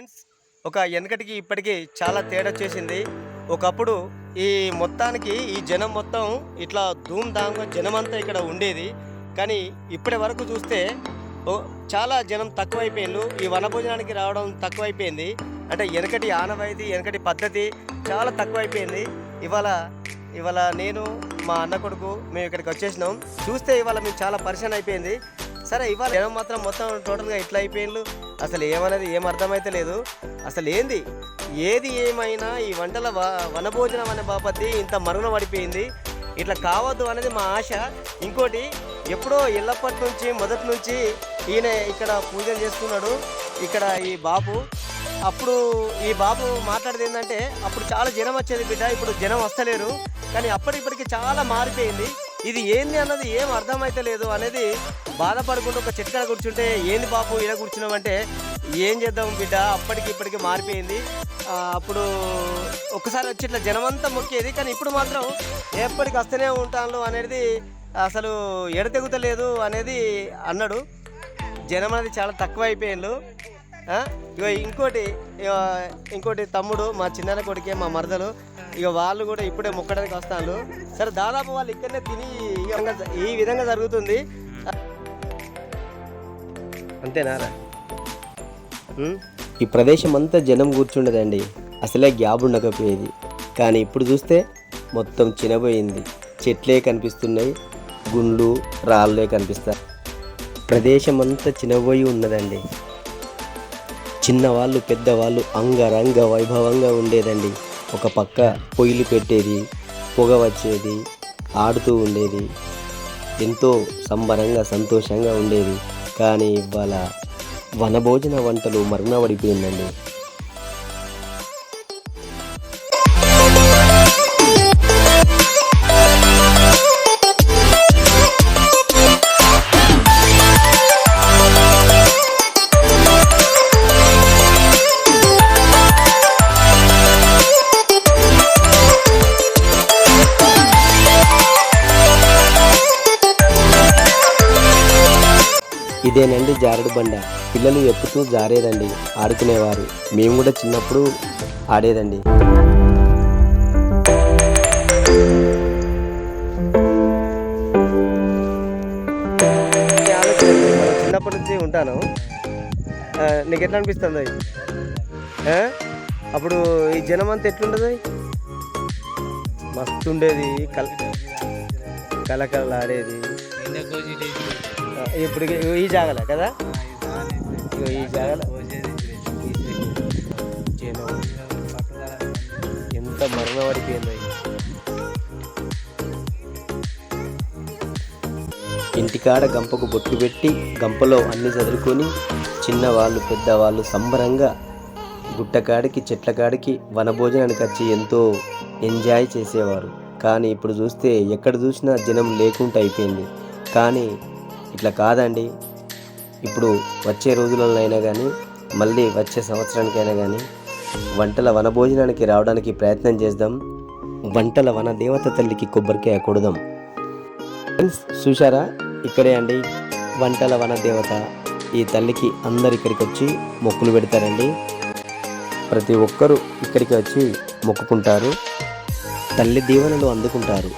Friends, ఒక వెనకటికి ఇప్పటికి చాలా తేడా వచ్చేసింది. ఒకప్పుడు ఈ మొత్తానికి ఈ జనం మొత్తం ఇట్లా ధూమ్ ధామ్గా జనమంతా ఇక్కడ ఉండేది. కానీ ఇప్పటి వరకు చూస్తే చాలా జనం తక్కువైపోయిండ్రు. ఈ వనభోజనానికి రావడం తక్కువైపోయింది. అంటే వెనకటి ఆనవాయితీ, వెనకటి పద్ధతి చాలా తక్కువైపోయింది. ఇవాళ ఇవాళ నేను మా అన్న కొడుకు మేము ఇక్కడికి వచ్చేసినాం. చూస్తే ఇవాళ మేము చాలా పరిచయం అయిపోయింది. సరే, ఇవాళ జనం మాత్రం మొత్తం టోటల్గా ఇట్లా అయిపోయిండ్రు. అసలు ఏమన్నది ఏం అర్థమైతే లేదు. అసలు ఏది ఏమైనా ఈ వంటల వనభోజనం అనే బాపతి ఇంత మరుగున పడిపోయింది. ఇట్లా కావద్దు అనేది మా ఆశ. ఇంకోటి, ఎప్పుడో ఎల్లప్పటి నుంచి మొదటి నుంచి ఈయన ఇక్కడ పూజలు చేస్తున్నాడు. ఇక్కడ ఈ బాబు అప్పుడు ఈ బాబు మాట్లాడేది ఏంటంటే, అప్పుడు చాలా జనం వచ్చేది బిడ్డ, ఇప్పుడు జనం వస్తలేరు. కానీ అప్పటికి చాలా మారిపోయింది. ఇది ఏంది అన్నది ఏం అర్థమైతే లేదు అనేది బాధపడుకుంటూ ఒక చెట్టుకాడ కూర్చుంటే, ఏంది బాపు ఇలా కూర్చున్నామంటే, ఏం చేద్దాం బిడ్డ, ఇప్పటికి మారిపోయింది. అప్పుడు ఒక్కసారి వచ్చి ఇట్లా జనమంతా మొక్కేది, కానీ ఇప్పుడు మాత్రం ఎప్పటికి వస్తూనే ఉంటాను అనేది అసలు ఎడతెగుతలేదు అనేది అన్నాడు. జనం అనేది చాలా తక్కువ అయిపోయిండు. ఇంకోటి తమ్ముడు, మా చిన్న కొడుకే, మా మరదలు, వాళ్ళు కూడా ఇప్పుడే మొక్కడానికి వస్తాను. సరే, దాదాపు వాళ్ళు ఇక్కడనే తిని ఈ విధంగా జరుగుతుంది. అంతేనారా? ఈ ప్రదేశం అంతా జనం కూర్చుండదండి, అసలే గ్యాప్ ఉండకపోయేది. కానీ ఇప్పుడు చూస్తే మొత్తం చినబోయింది. చెట్లే కనిపిస్తున్నాయి, గుండ్లు రాళ్ళే కనిపిస్తాయి. ప్రదేశం అంతా చినబోయి ఉన్నదండి. చిన్నవాళ్ళు పెద్దవాళ్ళు అంగరంగ వైభవంగా ఉండేదండి. ఒక పక్క పొయ్యిలు పెట్టేది, పొగ వచ్చేది, ఆడుతూ ఉండేది, ఎంతో సంబరంగా సంతోషంగా ఉండేది. కానీ ఇవాళ వనభోజన వంటలు మరుగున పడిపోయిందండి. ఇదేనండి జారుడు బండ. పిల్లలు ఎక్కుతూ జారేదండి, ఆడుకునేవారు. మేము కూడా చిన్నప్పుడు ఆడేదండి. చిన్నప్పటి నుంచి ఉంటాను. నీకు ఎట్లా అనిపిస్తుంది? అప్పుడు ఈ జనం అంతా ఎట్లుండదు? మస్తు ఉండేది, కలకలాడేది. ఇప్పుడు ఈ జాగలే కదా, ఈ జాగల ఎంత మరణ పడిపోయిందో. ఇంటికాడ గంపకు బొట్టు పెట్టి గంపలో అన్ని చదువుకొని చిన్నవాళ్ళు పెద్దవాళ్ళు సంబరంగా గుట్టకాడికి చెట్లకాడికి వనభోజనానికి వచ్చి ఎంతో ఎంజాయ్ చేసేవారు. కానీ ఇప్పుడు చూస్తే ఎక్కడ చూసినా జనం లేకుండా అయిపోయింది. కానీ ఇట్లా కాదండి. ఇప్పుడు వచ్చే రోజులలో అయినా కానీ, మళ్ళీ వచ్చే సంవత్సరానికైనా కానీ వంటల వనభోజనానికి రావడానికి ప్రయత్నం చేద్దాం. వంటల వన దేవత తల్లికి కొబ్బరికాయ కొడదాం. చూశారా, ఇక్కడే అండి వంటల వన దేవత. ఈ తల్లికి అందరు ఇక్కడికి వచ్చి మొక్కులు పెడతారండి. ప్రతి ఒక్కరూ ఇక్కడికి వచ్చి మొక్కుకుంటారు, తల్లి దీవెనలు అందుకుంటారు.